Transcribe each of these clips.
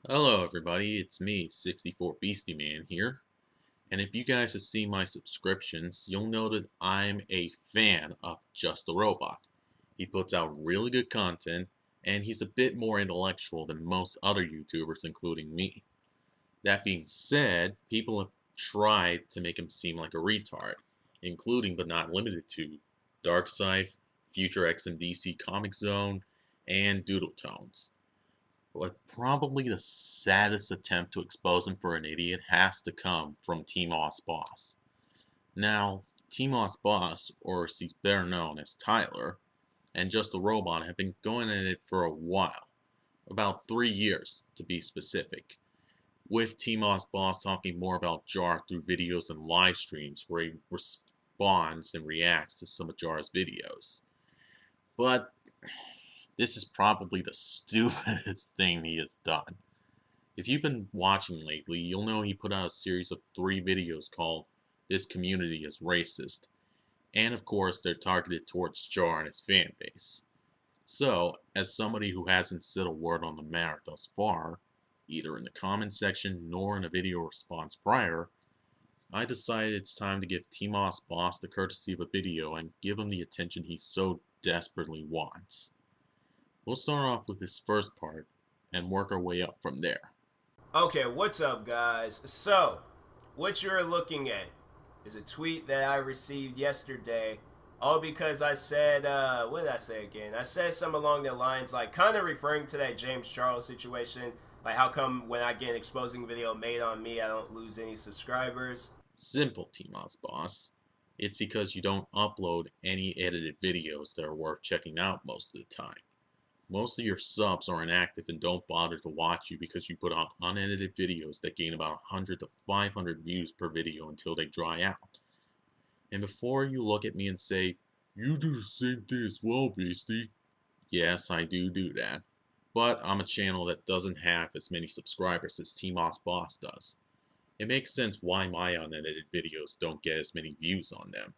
Hello everybody, it's me, 64 Beastie Man here. And if you guys have seen my subscriptions, you'll know that I'm a fan of Just a Robot. He puts out really good content, and he's a bit more intellectual than most other YouTubers, including me. That being said, people have tried to make him seem like a retard, including but not limited to Darkseid, Future X and DC Comic Zone, and Doodle Tones. But probably the saddest attempt to expose him for an idiot has to come from TMossBoss. Now, TMossBoss, or as he's better known as Tyler, and Just a Robot have been going at it for a while. About 3 years, to be specific. With TMossBoss talking more about Jar through videos and live streams where he responds and reacts to some of Jar's videos. But this is probably the stupidest thing he has done. If you've been watching lately, you'll know he put out a series of 3 videos called This Community is Racist. And of course, they're targeted towards Jar and his fan base. So, as somebody who hasn't said a word on the matter thus far, either in the comment section nor in a video response prior, I decided it's time to give TMossBoss the courtesy of a video and give him the attention he so desperately wants. We'll start off with this first part and work our way up from there. Okay, what's up, guys? So, what you're looking at is a tweet that I received yesterday, all because I said, what did I say again? I said something along the lines, like, kind of referring to that James Charles situation, like, how come when I get an exposing video made on me, I don't lose any subscribers? Simple, TMossBoss. It's because you don't upload any edited videos that are worth checking out most of the time. Most of your subs are inactive and don't bother to watch you because you put out unedited videos that gain about 100 to 500 views per video until they dry out. And before you look at me and say, "You do the same thing as well, Beastie." Yes, I do that. But I'm a channel that doesn't have as many subscribers as TMossBoss does. It makes sense why my unedited videos don't get as many views on them.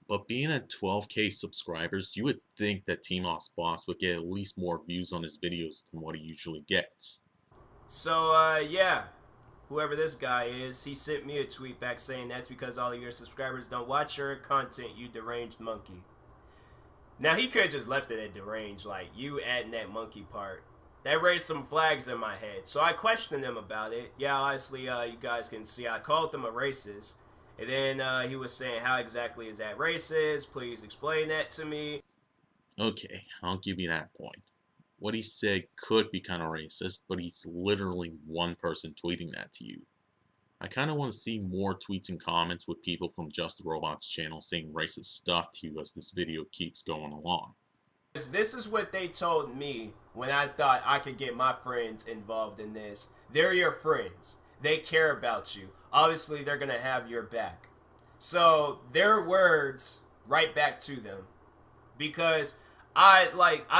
But being at 12K subscribers, you would think that TMossBoss would get at least more views on his videos than what he usually gets. So, yeah, whoever this guy is, he sent me a tweet back saying that's because all of your subscribers don't watch your content, you deranged monkey. Now, he could have just left it at deranged, like, you adding that monkey part. That raised some flags in my head, so I questioned him about it. Yeah, honestly, you guys can see I called him a racist. And then he was saying, how exactly is that racist? Please explain that to me. Okay, I'll give you that point. What he said could be kind of racist, but he's literally one person tweeting that to you. I kind of want to see more tweets and comments with people from Just the Robot's channel saying racist stuff to you as this video keeps going along. This is what they told me when I thought I could get my friends involved in this. They're your friends. They care about you. Obviously, they're going to have your back. So, their words right back to them. Because I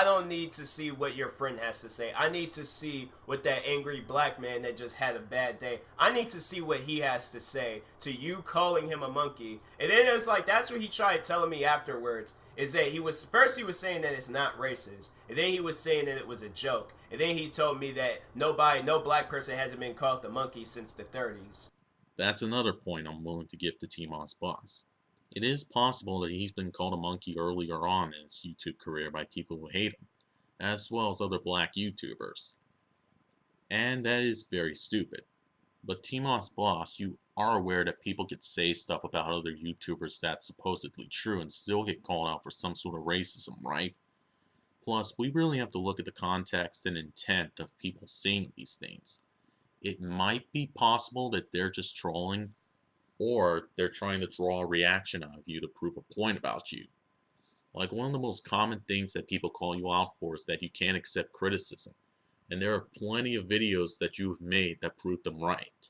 don't need to see what your friend has to say. I need to see what that angry black man that just had a bad day. I need to see what he has to say to you calling him a monkey. And then it was like that's what he tried telling me afterwards. Is that he was saying that it's not racist, and then he was saying that it was a joke, and then he told me that no black person hasn't been called the monkey since the 30s. That's another point I'm willing to give to TMossBoss. It is possible that he's been called a monkey earlier on in his YouTube career by people who hate him, as well as other black YouTubers. And that is very stupid. But TMossBoss, you are aware that people could say stuff about other YouTubers that's supposedly true and still get called out for some sort of racism, right? Plus, we really have to look at the context and intent of people saying these things. It might be possible that they're just trolling, or they're trying to draw a reaction out of you to prove a point about you. Like, one of the most common things that people call you out for is that you can't accept criticism. And there are plenty of videos that you've made that prove them right.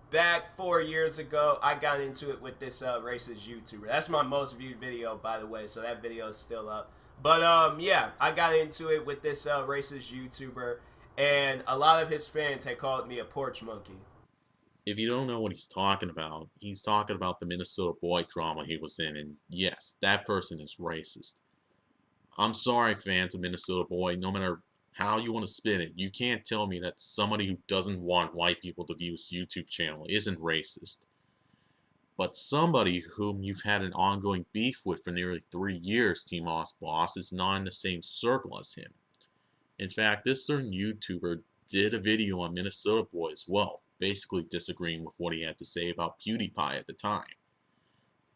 Back 4 years ago, I got into it with this racist YouTuber. That's my most viewed video, by the way, so that video is still up. But yeah, I got into it with this racist YouTuber, and a lot of his fans had called me a porch monkey. If you don't know what he's talking about the Minnesota boy drama he was in, and yes, that person is racist. I'm sorry, fans of Minnesota boy, no matter how you want to spin it, you can't tell me that somebody who doesn't want white people to view his YouTube channel isn't racist. But somebody whom you've had an ongoing beef with for nearly 3 years, TMossBoss, is not in the same circle as him. In fact, this certain YouTuber did a video on Minnesota Boy as well, basically disagreeing with what he had to say about PewDiePie at the time.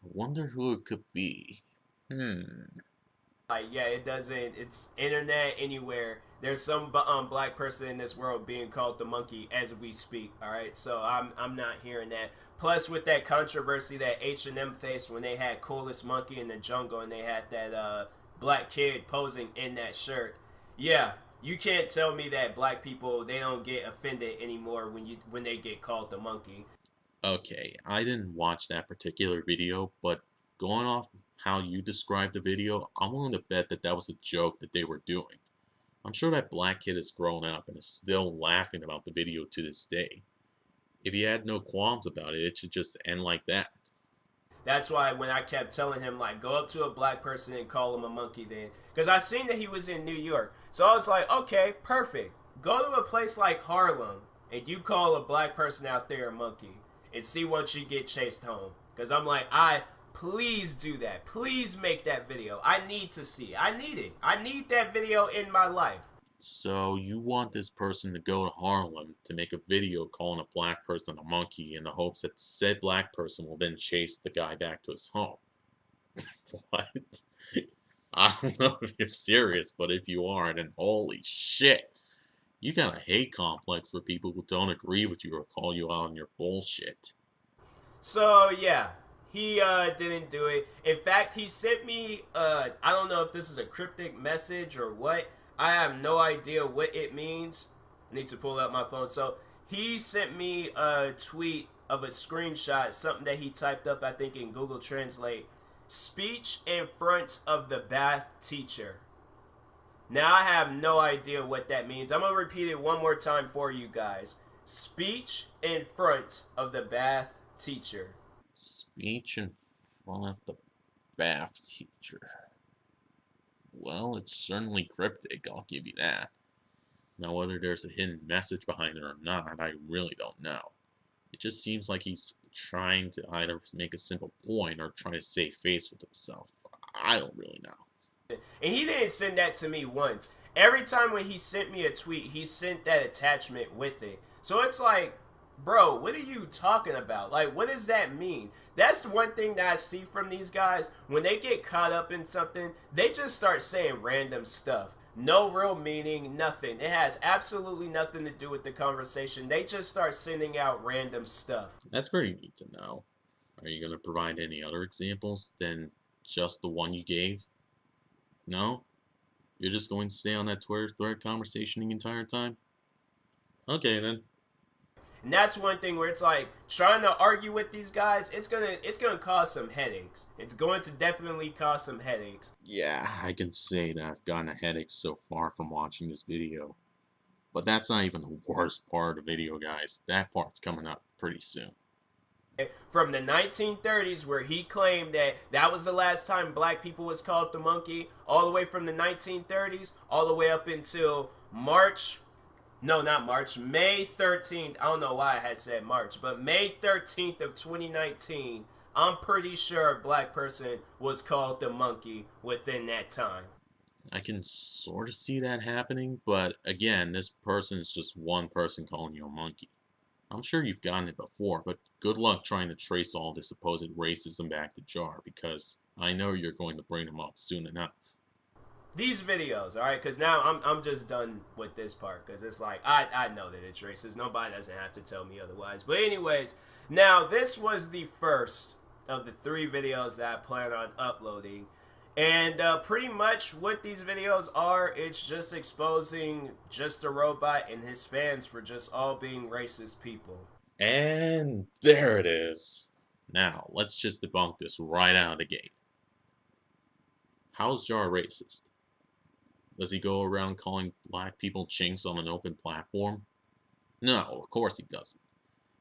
I wonder who it could be. Like, yeah, it doesn't. It's internet anywhere. There's some black person in this world being called the monkey as we speak. All right, so I'm not hearing that. Plus, with that controversy that H&M faced when they had Coolest Monkey in the Jungle and they had that black kid posing in that shirt. Yeah, you can't tell me that black people, they don't get offended anymore when they get called the monkey. Okay, I didn't watch that particular video, but going off how you described the video, I'm willing to bet that that was a joke that they were doing. I'm sure that black kid has grown up and is still laughing about the video to this day. If he had no qualms about it, it should just end like that. That's why when I kept telling him, like, go up to a black person and call him a monkey then. Because I seen that he was in New York. So I was like, okay, perfect. Go to a place like Harlem and you call a black person out there a monkey and see once you get chased home. Because I'm like, please do that. Please make that video. I need to see it. I need it. I need that video in my life. So you want this person to go to Harlem to make a video calling a black person a monkey in the hopes that said black person will then chase the guy back to his home. What? I don't know if you're serious, but if you are, then holy shit. You got a hate complex for people who don't agree with you or call you out on your bullshit. So yeah, he didn't do it. In fact, he sent me I don't know if this is a cryptic message or what. I have no idea what it means. I need to pull out my phone. So he sent me a tweet of a screenshot, something that he typed up, I think, in Google Translate. Speech in front of the bath teacher. Now I have no idea what that means. I'm going to repeat it one more time for you guys. Speech in front of the bath teacher. Speech in front of the bath teacher. Well, it's certainly cryptic, I'll give you that. Now, whether there's a hidden message behind it or not, I really don't know. It just seems like he's trying to either make a simple point or try to save face with himself. I don't really know. And he didn't send that to me once. Every time when he sent me a tweet, he sent that attachment with it. So it's like, bro, what are you talking about? Like, what does that mean? That's the one thing that I see from these guys. When they get caught up in something, they just start saying random stuff. No real meaning, nothing. It has absolutely nothing to do with the conversation. They just start sending out random stuff. That's pretty neat to know. Are you going to provide any other examples than just the one you gave? No? You're just going to stay on that Twitter thread conversation the entire time? Okay, then. And that's one thing where it's like trying to argue with these guys, it's gonna cause some headaches. It's going to definitely cause some headaches. Yeah, I can say that I've gotten a headache so far from watching this video. But that's not even the worst part of the video, guys. That part's coming up pretty soon. From the 1930s, where he claimed that that was the last time black people was called the monkey, all the way from the 1930s, all the way up until May 13th. I don't know why I had said March, but May 13th of 2019, I'm pretty sure a black person was called the monkey within that time. I can sort of see that happening, but again, this person is just one person calling you a monkey. I'm sure you've gotten it before, but good luck trying to trace all this supposed racism back to Jar, because I know you're going to bring them up soon enough. These videos, all right, because now I'm just done with this part, because it's like, I know that it's racist. Nobody doesn't have to tell me otherwise. But anyways, now this was the first of the 3 videos that I plan on uploading. And pretty much what these videos are, it's just exposing Just a Robot and his fans for just all being racist people. And there it is. Now, let's just debunk this right out of the gate. How's Jar racist? Does he go around calling black people chinks on an open platform? No, of course he doesn't.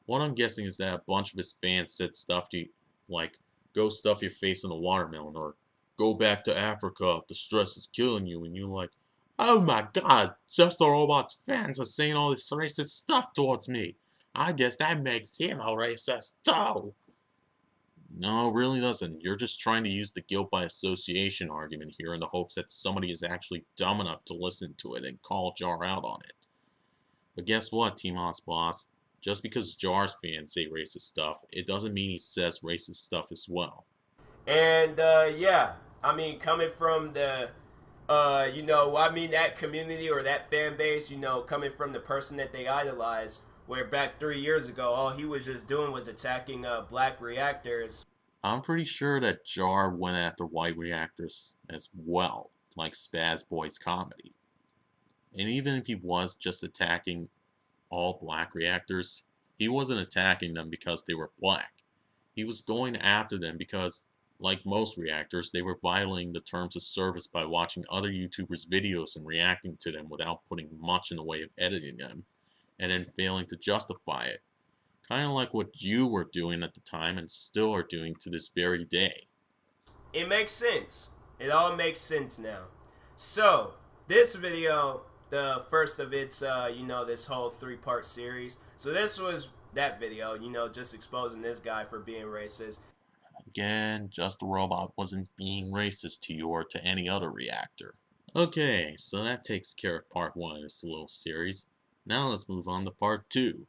What I'm guessing is that a bunch of his fans said stuff to you, like, go stuff your face in a watermelon, or go back to Africa if the stress is killing you, and you're like, Oh my god, Just the Robot's fans are saying all this racist stuff towards me. I guess that makes him a racist too. No, it really doesn't. You're just trying to use the guilt by association argument here in the hopes that somebody is actually dumb enough to listen to it and call Jar out on it. But guess what, TMossBoss? Just because Jar's fans say racist stuff, it doesn't mean he says racist stuff as well. And yeah, I mean, coming from the that community or that fan base, coming from the person that they idolize, where back 3 years ago, all he was just doing was attacking black reactors. I'm pretty sure that Jar went after white reactors as well, like Spaz Boy's comedy. And even if he was just attacking all black reactors, he wasn't attacking them because they were black. He was going after them because, like most reactors, they were violating the terms of service by watching other YouTubers' videos and reacting to them without putting much in the way of editing them, and then failing to justify it. Kind of like what you were doing at the time and still are doing to this very day. It makes sense. It all makes sense now. So, this video, the first of its, this whole three-part series. So this was that video, just exposing this guy for being racist. Again, Just the Robot wasn't being racist to you or to any other reactor. Okay, so that takes care of part 1 of this little series. Now let's move on to part 2.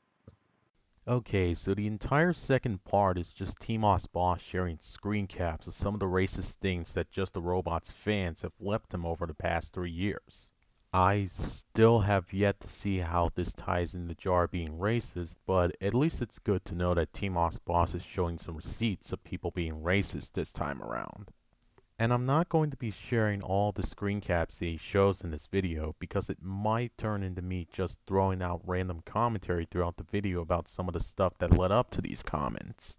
Okay, so the entire second part is just TMossBoss sharing screen caps of some of the racist things that Just the Robot's fans have left him over the past 3 years. I still have yet to see how this ties into Jar being racist, but at least it's good to know that TMossBoss is showing some receipts of people being racist this time around. And I'm not going to be sharing all the screen caps that he shows in this video because it might turn into me just throwing out random commentary throughout the video about some of the stuff that led up to these comments.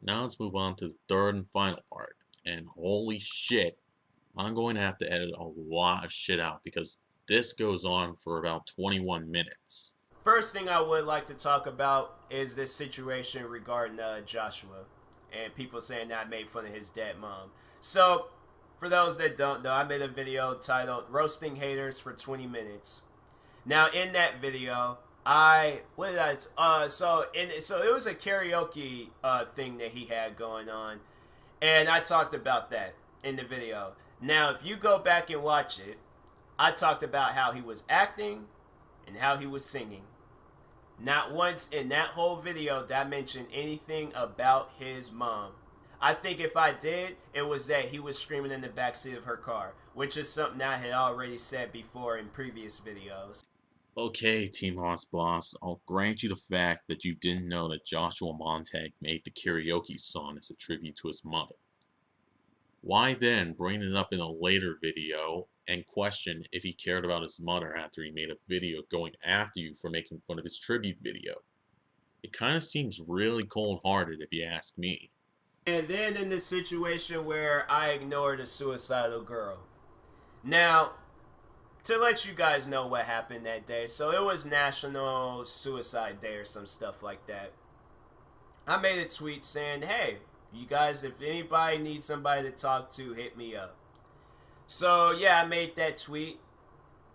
Now let's move on to the third and final part. And holy shit, I'm going to have to edit a lot of shit out because this goes on for about 21 minutes. First thing I would like to talk about is this situation regarding Joshua and people saying that I made fun of his dead mom. So, for those that don't know, I made a video titled Roasting Haters for 20 Minutes. Now, in that video, so it was a karaoke thing that he had going on, and I talked about that in the video. Now, if you go back and watch it, I talked about how he was acting and how he was singing. Not once in that whole video did I mention anything about his mom. I think if I did, it was that he was screaming in the backseat of her car, which is something I had already said before in previous videos. Okay, TMossBoss, I'll grant you the fact that you didn't know that Joshua Montag made the karaoke song as a tribute to his mother. Why then bring it up in a later video and question if he cared about his mother after he made a video going after you for making fun of his tribute video? It kind of seems really cold-hearted if you ask me. And then in the situation where I ignored a suicidal girl. Now, to let you guys know what happened that day, so it was National Suicide Day or some stuff like that. I made a tweet saying, hey, you guys, if anybody needs somebody to talk to, hit me up. So, yeah, I made that tweet.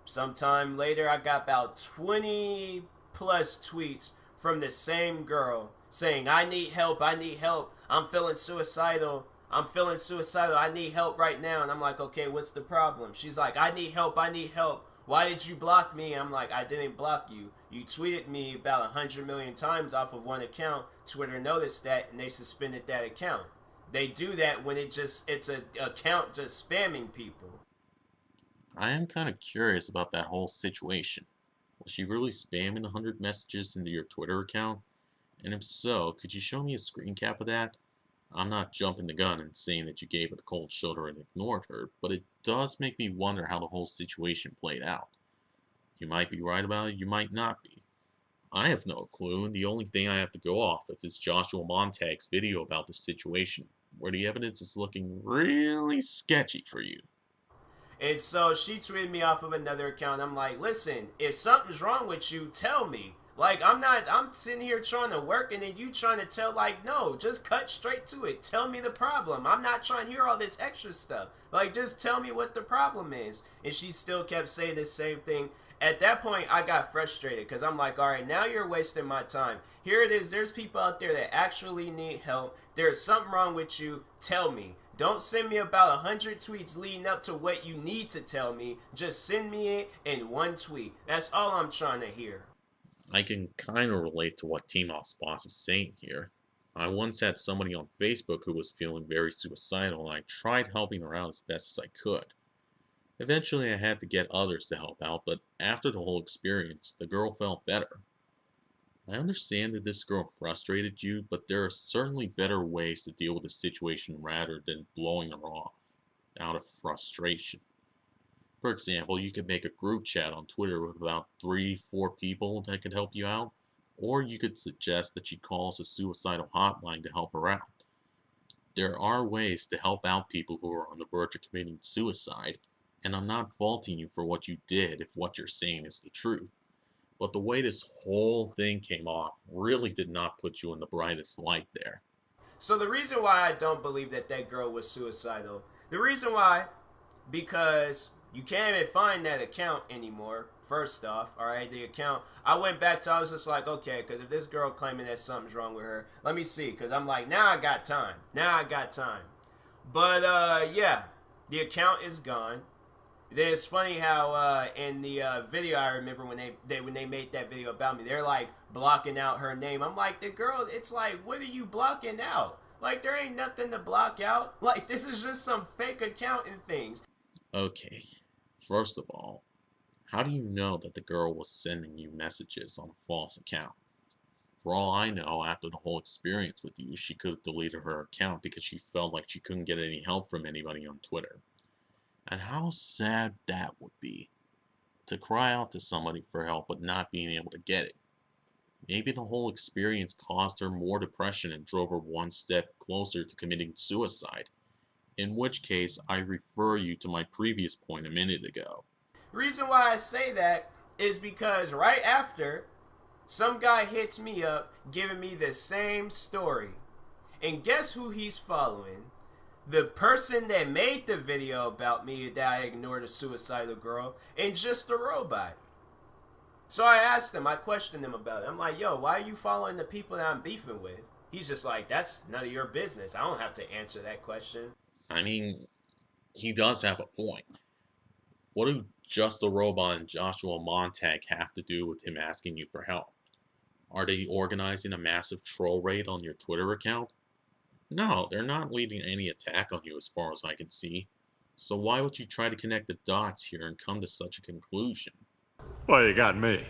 Sometime later, I got about 20 plus tweets from the same girl saying, I need help, I'm feeling suicidal, I need help right now. And I'm like, okay, what's the problem? She's like, I need help, why did you block me? I'm like, I didn't block you. You tweeted me about 100 million times off of one account. Twitter noticed that and they suspended that account. They do that when it's an account just spamming people. I am kind of curious about that whole situation. Was she really spamming 100 messages into your Twitter account? And if so, could you show me a screen cap of that? I'm not jumping the gun and saying that you gave her the cold shoulder and ignored her, but it does make me wonder how the whole situation played out. You might be right about it, you might not be. I have no clue, and the only thing I have to go off of is Joshua Montag's video about the situation, where the evidence is looking really sketchy for you. And so she tweeted me off of another account. I'm like, listen, if something's wrong with you, tell me. Like, I'm sitting here trying to work and then you trying to tell, like, no, just cut straight to it. Tell me the problem. I'm not trying to hear all this extra stuff. Like, just tell me what the problem is. And she still kept saying the same thing. At that point, I got frustrated because I'm like, all right, now you're wasting my time. Here it is. There's people out there that actually need help. There's something wrong with you. Tell me. Don't send me about 100 tweets leading up to what you need to tell me. Just send me it in one tweet. That's all I'm trying to hear. I can kind of relate to what TMossBoss is saying here. I once had somebody on Facebook who was feeling very suicidal, and I tried helping her out as best as I could. Eventually, I had to get others to help out, but after the whole experience, the girl felt better. I understand that this girl frustrated you, but there are certainly better ways to deal with the situation rather than blowing her off out of frustration. For example, you could make a group chat on Twitter with about 3, 4 people that could help you out, or you could suggest that she calls a suicidal hotline to help her out. There are ways to help out people who are on the verge of committing suicide, and I'm not faulting you for what you did if what you're saying is the truth. But the way this whole thing came off really did not put you in the brightest light there. So the reason why I don't believe that that girl was suicidal, the reason why, because you can't even find that account anymore. First off, all right, the account. I went back to. I was just like, okay, because if this girl claiming that something's wrong with her, let me see. Because I'm like, now I got time. Now I got time. But yeah, the account is gone. It's funny how in the video I remember when they made that video about me, they're like blocking out her name. I'm like, the girl. It's like, what are you blocking out? Like, there ain't nothing to block out. Like, this is just some fake account and things. Okay, first of all, how do you know that the girl was sending you messages on a false account? For all I know, after the whole experience with you, she could have deleted her account because she felt like she couldn't get any help from anybody on Twitter. And how sad that would be, to cry out to somebody for help but not being able to get it. Maybe the whole experience caused her more depression and drove her one step closer to committing suicide. In which case, I refer you to my previous point a minute ago. Reason why I say that is because right after, some guy hits me up giving me the same story. And guess who he's following? The person that made the video about me that I ignored a suicidal girl and just a robot. So I asked him, I questioned him about it. I'm like, yo, why are you following the people that I'm beefing with? He's just like, that's none of your business. I don't have to answer that question. I mean, he does have a point. What do Just a Robot and Joshua Montag have to do with him asking you for help? Are they organizing a massive troll raid on your Twitter account? No, they're not leading any attack on you as far as I can see. So why would you try to connect the dots here and come to such a conclusion? Well, you got me.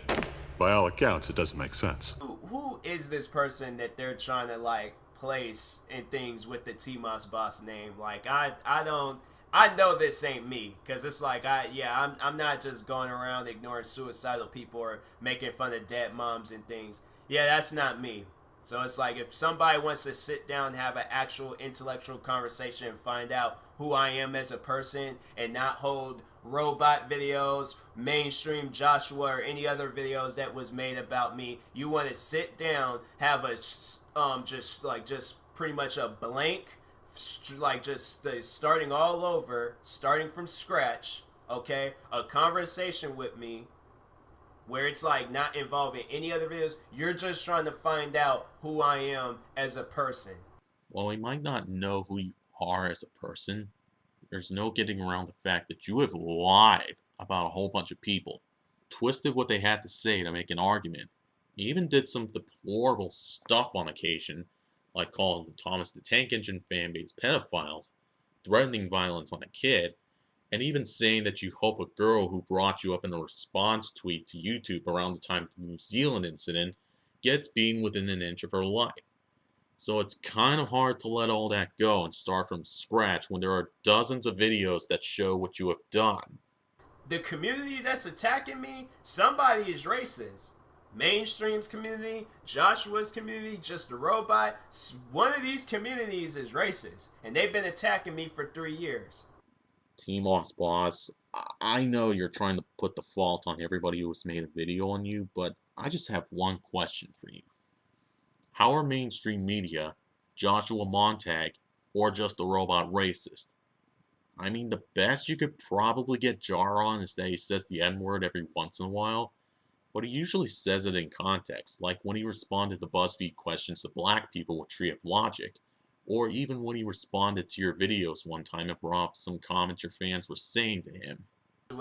By all accounts, it doesn't make sense. Who is this person that they're trying to, like, place in things with the TMossBoss name? Like, I know this ain't me, because it's like, I'm not just going around ignoring suicidal people or making fun of dead moms and things. Yeah, that's not me. So it's like, if somebody wants to sit down and have an actual intellectual conversation and find out who I am as a person and not hold robot videos, mainstream Joshua, or any other videos that was made about me, you want to sit down, have a just pretty much a blank, like just starting all over, starting from scratch, okay, a conversation with me where it's like not involving any other videos. You're just trying to find out who I am as a person. While we might not know who you are as a person, there's no getting around the fact that you have lied about a whole bunch of people, twisted what they had to say to make an argument. You even did some deplorable stuff on occasion, like calling the Thomas the Tank Engine fanbase pedophiles, threatening violence on a kid, and even saying that you hope a girl who brought you up in a response tweet to YouTube around the time of the New Zealand incident gets beaten within an inch of her life. So it's kind of hard to let all that go and start from scratch when there are dozens of videos that show what you have done. The community that's attacking me, somebody is racist. Mainstream's community, Joshua's community, Just a Robot, one of these communities is racist. And they've been attacking me for 3 years. TMossBoss, I know you're trying to put the fault on everybody who has made a video on you, but I just have one question for you. How are mainstream media, Joshua Montag, or just a robot racist? I mean, the best you could probably get Jar on is that he says the N word every once in a while, but he usually says it in context, like when he responded to BuzzFeed questions to black people with Tree of Logic, or even when he responded to your videos one time and brought up some comments your fans were saying to him.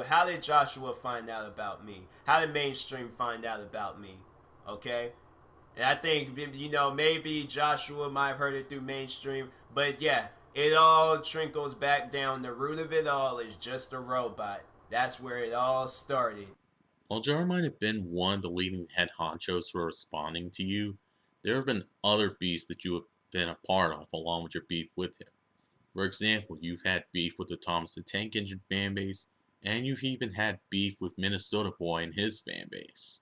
How did Joshua find out about me? How did mainstream find out about me? Okay? And I think, maybe Joshua might have heard it through mainstream, but yeah, it all trickles back down. The root of it all is just a robot. That's where it all started. While Jar might have been one of the leading head honchos for responding to you, there have been other beefs that you have been a part of along with your beef with him. For example, you've had beef with the Thomas the Tank Engine fanbase, and you've even had beef with Minnesota Boy and his fanbase.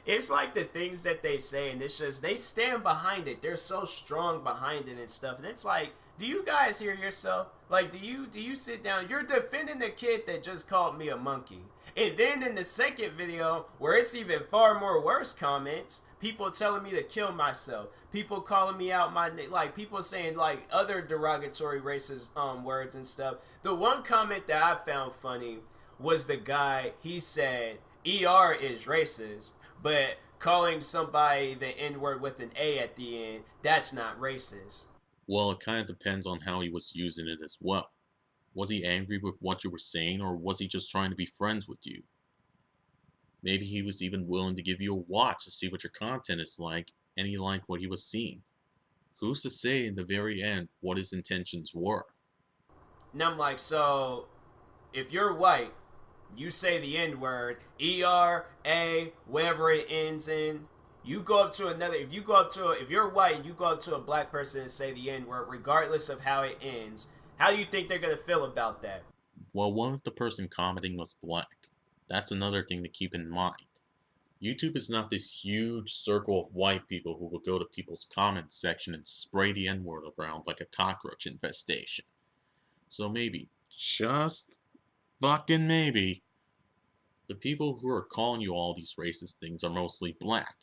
It's like the things that they say, and it's just they stand behind it. They're so strong behind it and stuff. And it's like, do you guys hear yourself? Like, do you sit down? You're defending the kid that just called me a monkey. And then in the second video, where it's even far more worse comments, people telling me to kill myself, people calling me out like people saying like other derogatory racist words and stuff. The one comment that I found funny was the guy, he said ER is racist, but calling somebody the N-word with an A at the end, that's not racist. Well, it kind of depends on how he was using it as well. Was he angry with what you were saying, or was he just trying to be friends with you? Maybe he was even willing to give you a watch to see what your content is like, and he liked what he was seeing. Who's to say in the very end what his intentions were? And I'm like, so if you're white, you say the N-word, ER, A, whatever it ends in, you go up to another, if you're white and you go up to a black person and say the N-word, regardless of how it ends, how do you think they're going to feel about that? Well, what if the person commenting was black? That's another thing to keep in mind. YouTube is not this huge circle of white people who will go to people's comments section and spray the N-word around like a cockroach infestation. So maybe, just fucking maybe, the people who are calling you all these racist things are mostly black.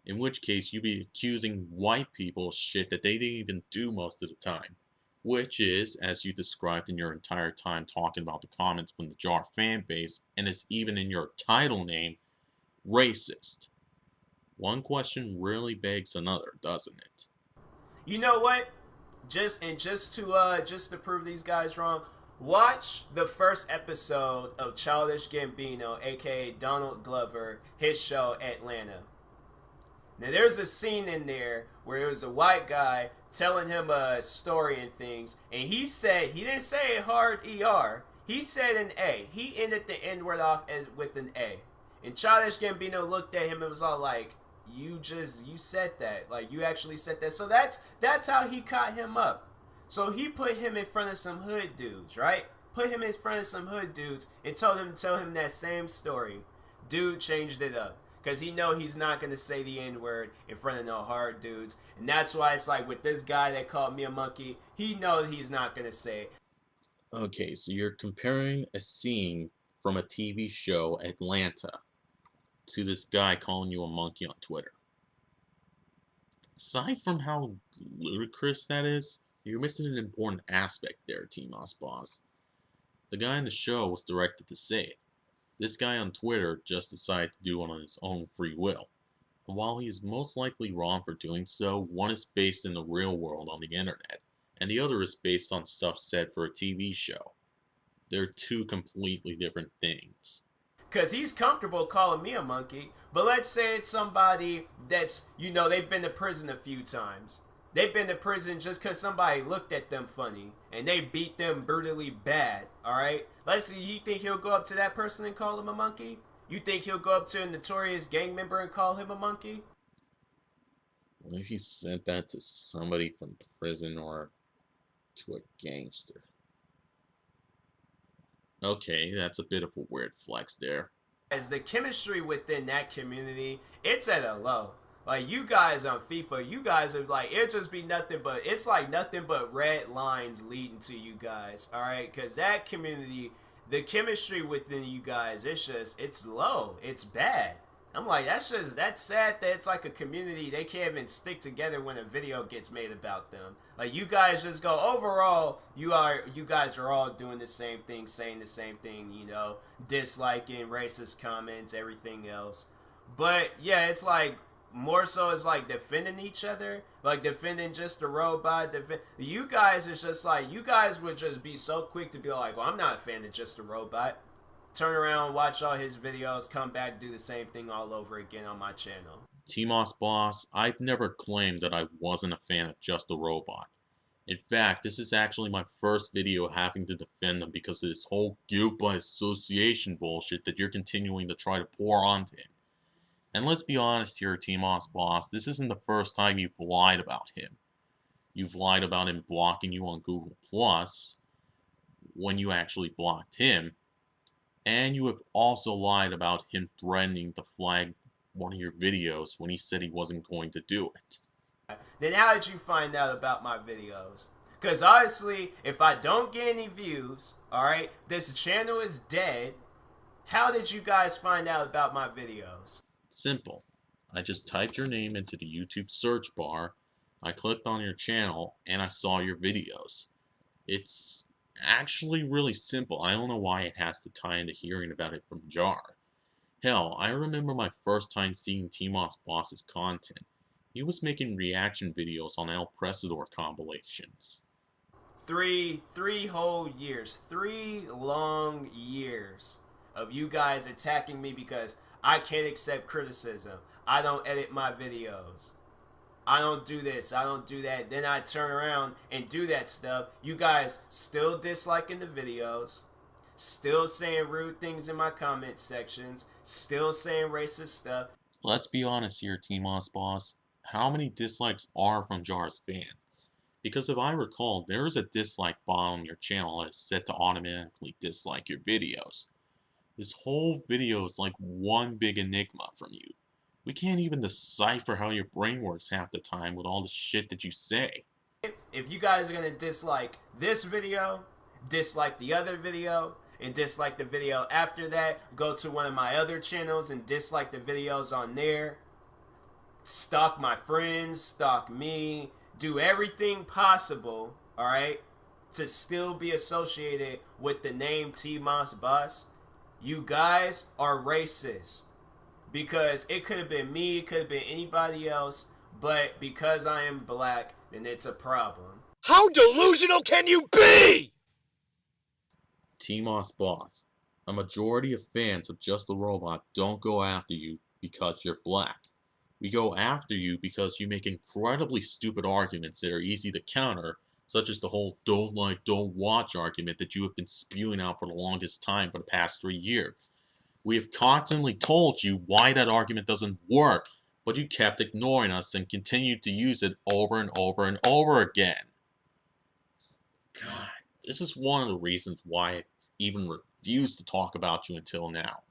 In which case, you'd be accusing white people of shit that they didn't even do most of the time. Which is, as you described in your entire time talking about the comments from the Jar fan base, and is even in your title name, racist. One question really begs another, doesn't it? You know what? Just to prove these guys wrong, watch the first episode of Childish Gambino, aka Donald Glover, his show Atlanta. Now there's a scene in there where it was a white guy telling him a story and things, and he didn't say a hard ER, he said an A. He ended the N-word off with an A. And Childish Gambino looked at him and was all like, you said that. Like, you actually said that. So that's how he caught him up. So he put him in front of some hood dudes, right? Put him in front of some hood dudes and told him to tell him that same story. Dude changed it up. Because he know he's not going to say the N-word in front of no hard dudes. And that's why it's like with this guy that called me a monkey, he knows he's not going to say it. Okay, so you're comparing a scene from a TV show, Atlanta, to this guy calling you a monkey on Twitter. Aside from how ludicrous that is, you're missing an important aspect there, TMossBoss. The guy in the show was directed to say it. This guy on Twitter just decided to do it on his own free will. And while he is most likely wrong for doing so, one is based in the real world on the internet, and the other is based on stuff said for a TV show. They're two completely different things. Because he's comfortable calling me a monkey, but let's say it's somebody that's, they've been to prison a few times. They've been to prison just because somebody looked at them funny, and they beat them brutally bad, alright? Let's see, you think he'll go up to that person and call him a monkey? You think he'll go up to a notorious gang member and call him a monkey? What if he sent that to somebody from prison or to a gangster? Okay, that's a bit of a weird flex there. As the chemistry within that community, it's at a low. Like, you guys on FIFA, you guys are like, it'll just be nothing but, it's like nothing but red lines leading to you guys, alright? Because that community, the chemistry within you guys, it's low. It's bad. I'm like, that's sad that it's like a community. They can't even stick together when a video gets made about them. Like, you guys just go, overall, you guys are all doing the same thing, saying the same thing, you know, disliking, racist comments, everything else. But yeah, it's like more so it's like defending each other, like defending just the robot. You guys is just like, you guys would just be so quick to be like, well, I'm not a fan of just a robot. Turn around, watch all his videos, come back, do the same thing all over again on my channel. TMossBoss, I've never claimed that I wasn't a fan of Just a Robot. In fact, this is actually my first video having to defend him because of this whole guilt by association bullshit that you're continuing to try to pour onto him. And let's be honest here, TMossBoss, this isn't the first time you've lied about him. You've lied about him blocking you on Google Plus when you actually blocked him. And you have also lied about him threatening to flag one of your videos when he said he wasn't going to do it. Then how did you find out about my videos? Because obviously, if I don't get any views, alright, this channel is dead. How did you guys find out about my videos? Simple. I just typed your name into the YouTube search bar, I clicked on your channel, and I saw your videos. It's actually really simple. I don't know why it has to tie into hearing about it from Jar. Hell, I remember my first time seeing TMossBoss's content. He was making reaction videos on El Presador compilations. Three whole years, 3 long years of you guys attacking me because I can't accept criticism. I don't edit my videos. I don't do this, I don't do that. Then I turn around and do that stuff. You guys still disliking the videos, still saying rude things in my comment sections, still saying racist stuff. Let's be honest here, TMossBoss. How many dislikes are from Jar's fans? Because if I recall, there is a dislike bot on your channel that is set to automatically dislike your videos. This whole video is like one big enigma from you. We can't even decipher how your brain works half the time with all the shit that you say. If you guys are gonna dislike this video, dislike the other video, and dislike the video after that, go to one of my other channels and dislike the videos on there. Stalk my friends, stalk me, do everything possible, alright, to still be associated with the name TMossBoss. You guys are racist. Because it could have been me, it could have been anybody else, but because I am black, then it's a problem. How delusional can you be? TMossBoss, a majority of fans of Just a Robot don't go after you because you're black. We go after you because you make incredibly stupid arguments that are easy to counter, such as the whole don't like, don't watch argument that you have been spewing out for the longest time for the past 3 years. We have constantly told you why that argument doesn't work, but you kept ignoring us and continued to use it over and over and over again. God, this is one of the reasons why I even refuse to talk about you until now.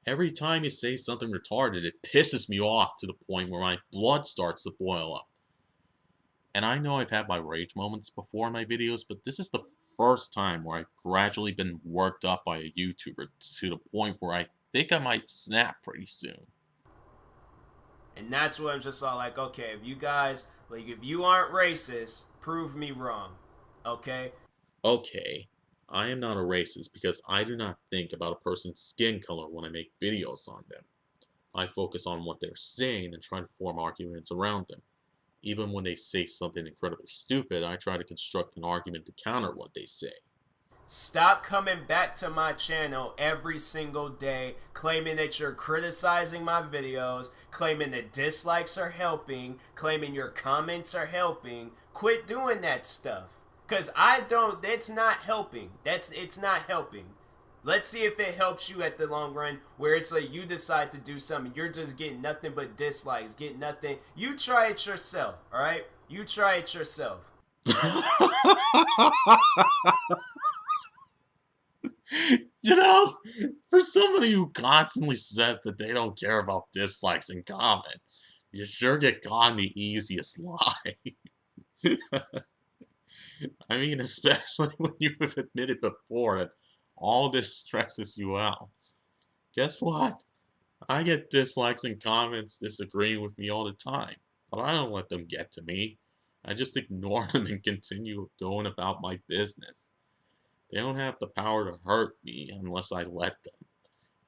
Every time you say something retarded, it pisses me off to the point where my blood starts to boil up. And I know I've had my rage moments before in my videos, but this is the first time where I've gradually been worked up by a YouTuber to the point where I think I might snap pretty soon. And that's what I'm just all like, okay, if you guys, like, if you aren't racist, prove me wrong, okay? Okay, I am not a racist because I do not think about a person's skin color when I make videos on them. I focus on what they're saying and try to form arguments around them. Even when they say something incredibly stupid, I try to construct an argument to counter what they say. Stop coming back to my channel every single day claiming that you're criticizing my videos, claiming that dislikes are helping, claiming your comments are helping. Quit doing that stuff. Because it's not helping. It's not helping. Let's see if it helps you at the long run, where it's like you decide to do something, you're just getting nothing but dislikes, getting nothing. You try it yourself, alright? You try it yourself. You know, for somebody who constantly says that they don't care about dislikes and comments, you sure get caught in the easiest lie. I mean, especially when you have admitted before that all this stresses you out. Guess what? I get dislikes and comments disagreeing with me all the time, but I don't let them get to me. I just ignore them and continue going about my business. They don't have the power to hurt me unless I let them.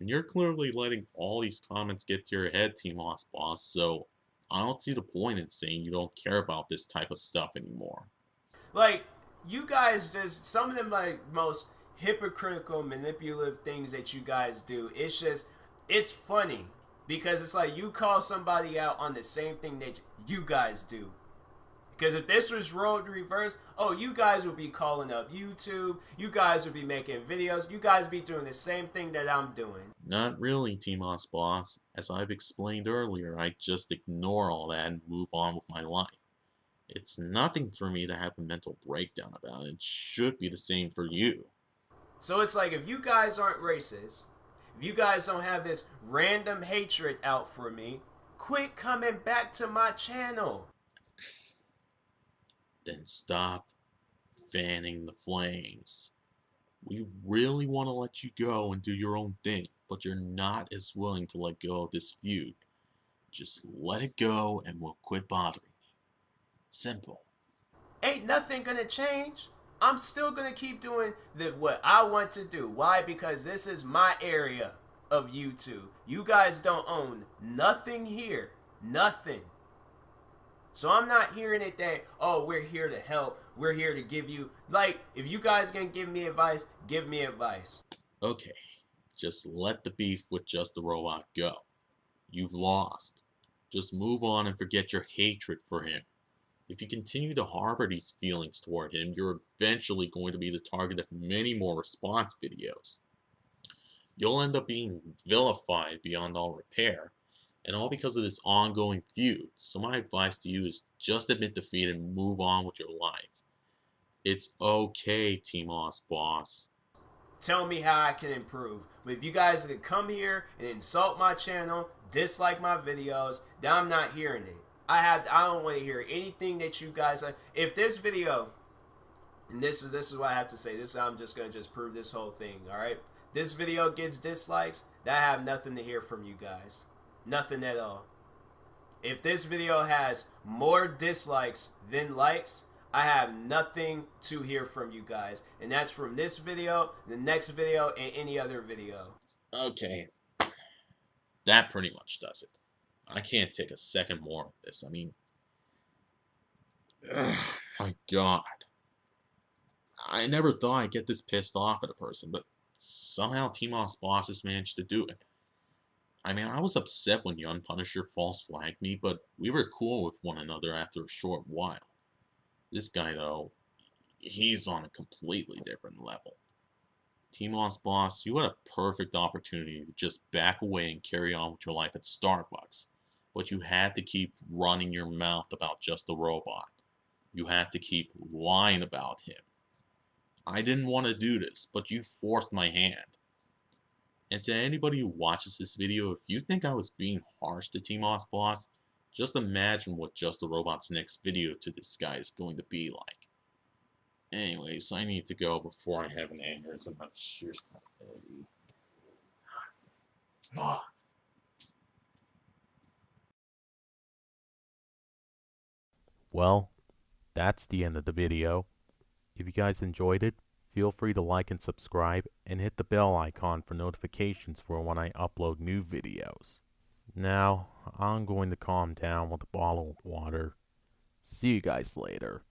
And you're clearly letting all these comments get to your head, TMossBoss, so I don't see the point in saying you don't care about this type of stuff anymore. Like, you guys just, some of them, like, most hypocritical, manipulative things that you guys do, it's just, it's funny. Because it's like you call somebody out on the same thing that you guys do. Because if this was rolled reverse, oh, you guys would be calling up YouTube. You guys would be making videos. You guys be doing the same thing that I'm doing. Not really, TMossBoss. As I've explained earlier, I just ignore all that and move on with my life. It's nothing for me to have a mental breakdown about it. It should be the same for you. So it's like if you guys aren't racist, if you guys don't have this random hatred out for me, quit coming back to my channel. Then stop fanning the flames. We really want to let you go and do your own thing, but you're not as willing to let go of this feud. Just let it go and we'll quit bothering you. Simple. Ain't nothing gonna change. I'm still gonna keep doing what I want to do. Why? Because this is my area of YouTube. You guys don't own nothing here. Nothing. So I'm not hearing it that, oh, we're here to help. We're here to give you, like, if you guys gonna give me advice, give me advice. Okay, just let the beef with Just the Robot go. You've lost. Just move on and forget your hatred for him. If you continue to harbor these feelings toward him, you're eventually going to be the target of many more response videos. You'll end up being vilified beyond all repair, and all because of this ongoing feud. So my advice to you is just admit defeat and move on with your life. It's okay, TMossBoss. Tell me how I can improve. But if you guys can come here and insult my channel, dislike my videos, then I'm not hearing it. I don't want to hear anything that you guys are. If this video, and this is what I have to say. I'm just gonna prove this whole thing. All right, this video gets dislikes. That I have nothing to hear from you guys. Nothing at all. If this video has more dislikes than likes, I have nothing to hear from you guys. And that's from this video, the next video, and any other video. Okay, that pretty much does it. I can't take a second more of this. I mean, my God. I never thought I'd get this pissed off at a person, but somehow TMossBoss has managed to do it. I mean, I was upset when Young Punisher false flagged me, but we were cool with one another after a short while. This guy, though, he's on a completely different level. TMossBoss, you had a perfect opportunity to just back away and carry on with your life at Starbucks, but you had to keep running your mouth about Just a Robot. You had to keep lying about him. I didn't want to do this, but you forced my hand. And to anybody who watches this video, if you think I was being harsh to TMossBoss, just imagine what Just a Robot's next video to this guy is going to be like. Anyways, I need to go before I have an aneurysm. Here's my baby. Well, that's the end of the video. If you guys enjoyed it, feel free to like and subscribe and hit the bell icon for notifications for when I upload new videos. Now, I'm going to calm down with a bottle of water. See you guys later.